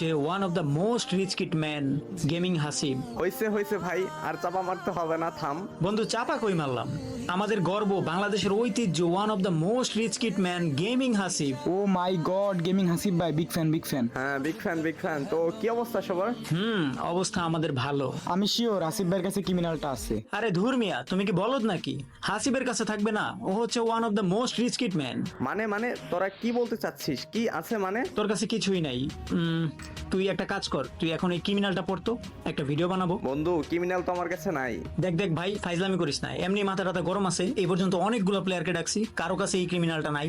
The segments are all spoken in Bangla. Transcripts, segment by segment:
হচ্ছে one of the most rich kid man gaming Hasib. হইছে হইছে ভাই, আর চাপা মারতে হবে না, থাম। বন্ধু চাপা কই মারলাম, আমাদের গর্ব বাংলাদেশের ঐতিহ্য one of the most rich kid man gaming Hasib. Oh my God, gaming Hasib ভাই, বিগ ফ্যান বিগ ফ্যান। হ্যাঁ, বিগ ফ্যান বিগ ফ্যান। তো কি অবস্থা সবার? অবস্থা আমাদের ভালো। আমি শিওর আসিফ ভাইয়ের কাছে ক্রিমিনালটা আছে। আরে ধুর মিয়া, তুমি কি বলদ নাকি? হাসিবের কাছে থাকবে না? ও হচ্ছে one of the most rich kid man. মানে তোরা কি বলতে চাচ্ছিস? কি আছে মানে? তোর কাছে কিছুই নাই। তুই একটা কাজ কর, তুই এখন এই ক্রিমিনালটা পড়তো, একটা ভিডিও বানাবো। বন্ধু, ক্রিমিনাল তো আমার কাছে নাই। দেখ দেখ ভাই, ফাইজলামি করিস না, এমনি মাথা টাথা গরম আছে। এই পর্যন্ত অনেকগুলো প্লেয়ারকে ডাকছি, কারো কাছে এই ক্রিমিনালটা নাই।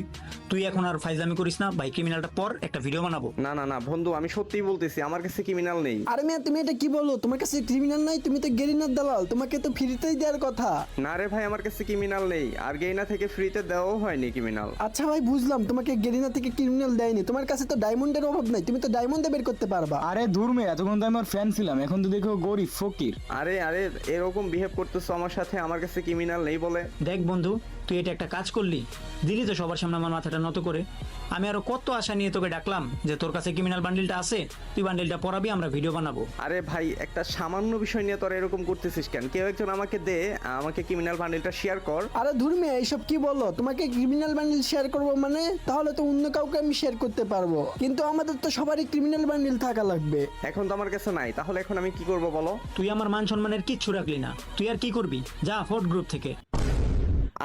তুই এখন আর ফাইজলামি করিস না ভাই, ক্রিমিনালটা পর, একটা ভিডিও বানাবো। না না না বন্ধু, আমি সত্যিই বলতেছি আমার কাছে ক্রিমিনাল নেই। আরে মিয়া, তুমি এটা কি বলো? তোমার কাছে ক্রিমিনাল নাই? তুমি তো গেরিনার দালাল, তোমাকে তো ফ্রিতেই দেওয়ার কথা। না রে ভাই, আমার কাছে ক্রিমিনাল নেই, আর গেইনা থেকে ফ্রিতে দেওয়াও হয়নি ক্রিমিনাল। আচ্ছা ভাই, বুঝলাম তোমাকে গেরিনা থেকে ক্রিমিনাল দেয়নি। তোমার কাছে তো ডায়মন্ডের অভাব নাই, তুমি তো ডায়মন্ডে বের করতে পারবা। আরে ধুর মেয়ে, এতক্ষণ তো আমার ফ্যান ছিলাম, এখন তো দেখো গরিব ফকির। আরে আরে, এরকম বিহেভ করতেছো আমার সাথে, আমার কাছে ক্রিমিনাল নেই বলে। দেখ বন্ধু, তুই এটা একটা কাজ করলি, দিলি তো সবার সামনে আমার মাথাটা নত করে। আমি আরো কত আশা নিয়ে তোকে ডাকলাম যে তোর কাছে ক্রিমিনাল বান্ডিলটা আছে, তুই বান্ডিলটা পরাবি, আমরা ভিডিও বানাবো। আরে ভাই, একটা সামান্য বিষয় নিয়ে তোরা এরকম করতেছিস কেন? কেউ একজন আমাকে দে, আমাকে ক্রিমিনাল বান্ডিলটা শেয়ার কর। আরে ধুর মিয়া, এইসব কি বলো? তোমাকে ক্রিমিনাল বান্ডিল শেয়ার করবো মানে? তাহলে তো অন্য কাউকে আমি শেয়ার করতে পারবো, কিন্তু আমাদের তো সবারই ক্রিমিনাল বান্ডিল থাকা লাগবে। এখন তো আমার কাছে নাই, তাহলে এখন আমি কি করব বলো? তুই আমার মান সম্মানের কিচ্ছু রাখলি না, তুই আর কি করবি? যা ফোর্ট গ্রুপ থেকে।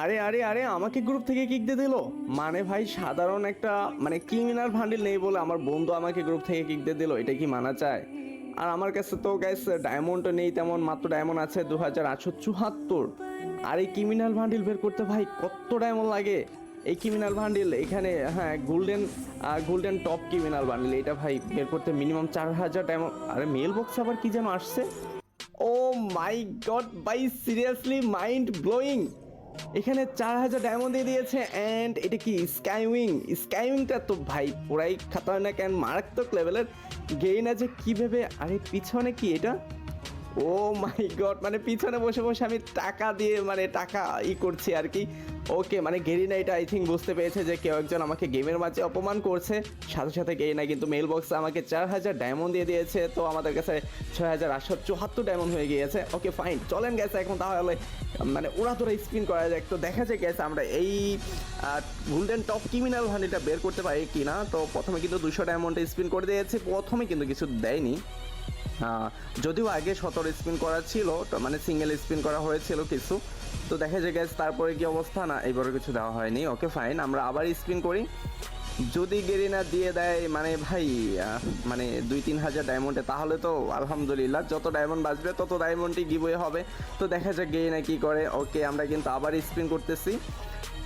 আরে আরে আরে, আমাকে গ্রুপ থেকে কিক দিয়ে দিল? মানে ভাই, সাধারণ একটা মানে ক্রিমিনাল বান্ডিল নেই বলে আমার বন্ধু আমাকে গ্রুপ থেকে কিক দিয়ে দিল, এটা কি মানা যায়? আর আমার কাছে তো গাইস ডায়মন্ডও নেই তেমন, মাত্র ডায়মন্ড আছে 2874। আর এই ক্রিমিনাল বান্ডিল বের করতে ভাই কত ডায়মন্ড লাগে? এই ক্রিমিনাল বান্ডিল এখানে, হ্যাঁ, গোল্ডেন টপ ক্রিমিনাল বান্ডিল, এটা ভাই বের করতে মিনিমাম 4000 ডায়মন্ড। আরে মেল বক্স আবার কি যেন আসছে? ও মাই গড ভাই, সিরিয়াসলি মাইন্ড ব্লোয়িং। এখানে 4000 ডায়মন্ড দিয়ে দিয়েছে। অ্যান্ড এটা কি স্কাইউইংটা তো ভাই পুরাই খাতারনাক অ্যান্ড মারাত্মক লেভেলের। গেইন আছে কিভাবে? আরে পিছনে কি এটা? ও মাই গড, মানে পিছনে বসে বসে আমি টাকা দিয়ে মানে টাকা করছি আর কি। ওকে, মানে গেরিনা এটা আই থিঙ্ক বুঝতে পেরেছে যে কেউ একজন আমাকে গেমের মাঝে অপমান করছে। সাথে সাথে গেরিনা কিন্তু মেল বক্সে আমাকে 4000 ডায়মন্ড দিয়ে দিয়েছে, তো আমাদের কাছে 6874 ডায়মন্ড হয়ে গিয়েছে। ওকে ফাইন, চলেন গেছে এখন তাহলে মানে ওরা তোরা স্পিন করা যায়, তো দেখা যায় গেছে আমরা এই গোল্ডেন টপ ক্রিমিনাল ভান্ডিলটা বের করতে পারি কিনা। তো প্রথমে কিন্তু 200 ডায়মন্ডে স্পিন করে দিয়েছে, প্রথমে কিন্তু কিছু দেয়নি। যদিও আগে 17 স্পিন করা ছিল, তো মানে সিঙ্গেল স্পিন করা হয়েছিল কিছু। তো দেখা যায় গেছে তারপরে কি অবস্থা, না এবারে কিছু দেওয়া হয়নি। ওকে ফাইন, আমরা আবার স্পিন করি। যদি গেরিনা দিয়ে দেয় মানে ভাই মানে 2-3 হাজার ডায়মন্ডে, তাহলে তো আলহামদুলিল্লাহ, যত ডায়মন্ড বাঁচবে তত ডায়মন্ডই গিভওয়ে হবে। তো দেখা যাক গেরিনা কি করে। ওকে, আমরা কিন্তু আবার স্পিন করতেছি,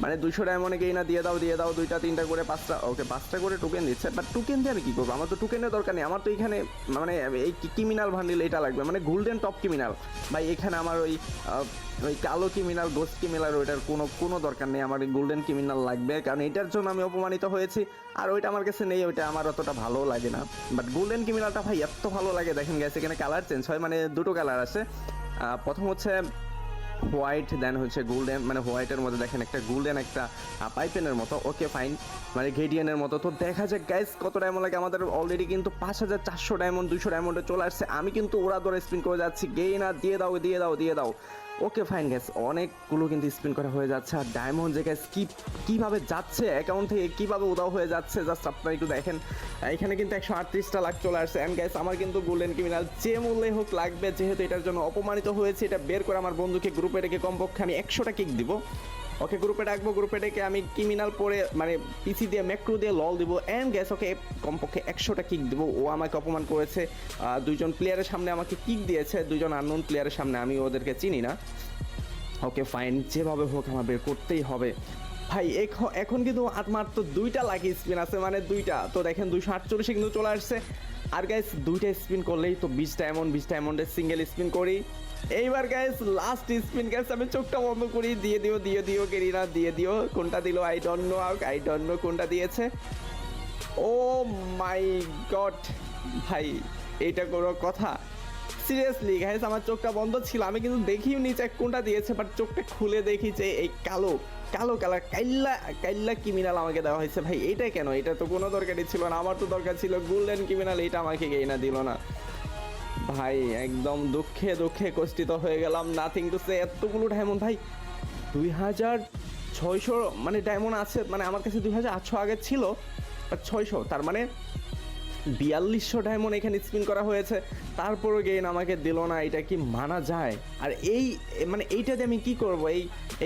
মানে 200 ডায়মন্ডে গেইনা দিয়ে দাও 2টা 3টা করে 5টা। ওকে, 5টা করে টোকেন দিচ্ছে, বাট টোকেন দিয়ে আমি কী করবো? আমার তো টোকেনের দরকার নেই, আমার তো এখানে মানে এই ক্রিমিনাল ভান্ডিল এটা লাগবে, মানে গোল্ডেন টপ ক্রিমিনাল। ভাই এখানে আমার ওই কালো ক্রিমিনাল, গোস্ট ক্রিমিনাল ওইটার কোনো দরকার নেই, আমার গোল্ডেন ক্রিমিনাল লাগবে, কারণ এটার জন্য আমি অপমানিত হয়েছি। আর ওইটা আমার কাছে নেই, ওইটা আমার অতটা ভালো লাগে না। বাট গোল্ডেন ক্রিমিনালটা ভাই এত ভালো লাগে, দেখেন গেছে এখানে কালার চেঞ্জ হয়, মানে দুটো কালার আছে। প্রথম হচ্ছে হোয়াইট, দেন হচ্ছে গোল্ডেন, মানে হোয়াইটের মধ্যে দেখেন একটা গোল্ডেন, একটা পাইপেনের মতো। ওকে ফাইন, মানে গেডিয়ানের মতো। তো দেখা যাক গাইস কত ডায়মন্ড লাগে। আমাদের অলরেডি কিন্তু 5400 ডায়মন্ড 200 ডায়মন্ডে চলে আসছে। আমি কিন্তু ওরা ধরে স্পিন করে যাচ্ছি, গেইনা দিয়ে দাও দিয়ে দাও দিয়ে দাও। ওকে ফাইন গ্যাস, অনেকগুলো কিন্তু স্পিন করা হয়ে যাচ্ছে। আর ডায়মন্ড যে গ্যাস কীভাবে যাচ্ছে অ্যাকাউন্ট থেকে, কীভাবে উদাও হয়ে যাচ্ছে, জাস্ট আপনারা একটু দেখেন। এখানে কিন্তু 138টা লাখ চলে আসছে। অ্যান্ড গ্যাস, আমার কিন্তু গোল্ডেন ক্রিমিনাল যে মূল্যে হোক লাগবে, যেহেতু এটার জন্য অপমানিত হয়েছে। এটা বের করে আমার বন্ধুকে গ্রুপে রেখে কমপক্ষে আমি 100টা কিক দিব। ওকে, গ্রুপে ডাকবো, গ্রুপে ডেকে আমি ক্রিমিনাল পরে মানে পিসি দিয়ে ম্যাক্রো দিয়ে লল দিব। অ্যান্ড গ্যাস, ওকে কমপক্ষে 100টা কিক দিব। ও আমাকে অপমান করেছে, দুইজন প্লেয়ারের সামনে আমাকে কিক দিয়েছে, দুইজন আননোন প্লেয়ারের সামনে, আমি ওদেরকে চিনি না। ওকে ফাইন, যেভাবে হোক আমার বের করতেই হবে ভাই। এখন কিন্তু মাত্র 2টা লাকি স্পিন আছে, মানে 2টা। তো দেখেন 248 কিন্তু চলে আসছে। আর গাইস 2টা স্পিন করলেই তো 20 ডায়মন্ডের সিঙ্গেল স্পিন করি। এইবার গাইস লাস্ট স্পিন, গাইস আমি চোখটা বন্ধ করি, দিয়ে দিও গেরিনা, দিয়ে দিও। কোনটা দিল আই ডোন্ট নো কোনটা দিয়েছে। ও মাই গড ভাই, এইটা কোনো কথা? সিরিয়াসলি গাইস আমার চোখটা বন্ধ ছিল, আমি কিন্তু দেখিও নি চেক কোনটা দিয়েছে, বাট চোখটা খুলে দেখি যে এই কালো কালো কালার কাইল্লা কাইল্লা ক্রিমিনাল আমাকে দেওয়া হয়েছে। ভাই এটা কেন? এটা তো কোনো দরকারই ছিল না, আমার তো দরকার ছিল গোল্ডেন ক্রিমিনাল, এটা আমাকে না দিল না। ভাই একদম দুঃখে দুঃখে কষ্টিত হয়ে গেলাম। নাথিং টু সে, এতগুলো ডায়মন্ড ভাই 2600 মানে ডায়মন্ড আছে, মানে আমার কাছে 2800 আগে ছিল, বাট 600 তার মানে 4200 ডায়মন্ড এখানে স্পিন করা হয়েছে, তারপরও গেইন আমাকে দিল না। এটা কি মানা যায়? আর এই মানে এইটাতে আমি কি করব?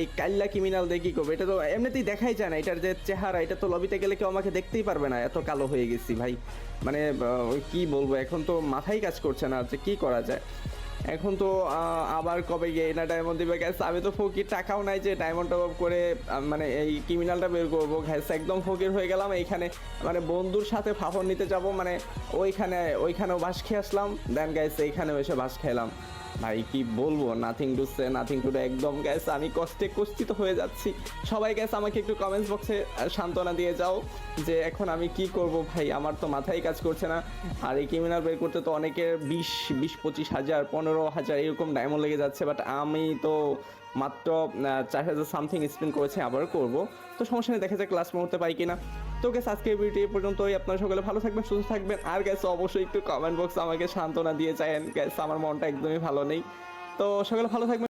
এই কাল্লা ক্রিমিনাল দিয়ে কি করবো? এটা তো এমনিতেই দেখাই যায় না, এটার যে চেহারা, এটা তো লবিতে গেলে কেউ আমাকে দেখতেই পারবে না, এত কালো হয়ে গেছি ভাই। মানে কি বলবো, এখন তো মাথায় কাজ করছে না যে কি করা যায়। এখন তো আবার কবে গিয়ে না ডায়মন্ড দিবে গ্যাস? আমি তো ফকির, টাকাও নাই যে ডায়মন্ড টপ করে মানে এই ক্রিমিনালটা বের করবো গ্যাস। একদম ফকির হয়ে গেলাম এইখানে, মানে বন্ধুর সাথে ফাফর নিতে যাব, মানে ওইখানেও বাস খেয়ে আসলাম, দেন গ্যাস এইখানেও এসে বাস খেলাম। ভাই কি বলবো, nothing to say, nothing to do. একদম গ্যাস আমি কষ্টিত হয়ে যাচ্ছি। সবাই গ্যাস আমাকে একটু কমেন্টস বক্সে সান্ত্বনা দিয়ে যাও যে এখন আমি কি করব ভাই, আমার তো মাথায় কাজ করছে না। আর এই ক্রিমিনাল বের করতে তো অনেকের 20-25 হাজার 15,000 এরকম ডায়মন্ড লেগে যাচ্ছে, বাট আমি তো মাত্র 4000 সামথিং স্পিন করেছি, আবার করব। তো সমস্যা নেই, দেখা যাক লাস্ট মুহূর্তে পাই কিনা। তো গ্যাস আজকের ভিডিও এই পর্যন্তই। আপনারা সকলে ভালো থাকবেন, সুস্থ থাকবেন। আর গ্যাস অবশ্যই একটু কমেন্ট বক্সে আমাকে সান্ত্বনা দিয়ে চাইেন গ্যাস, আমার মনটা একদমই ভালো নেই। তো সকলে ভালো থাকবেন।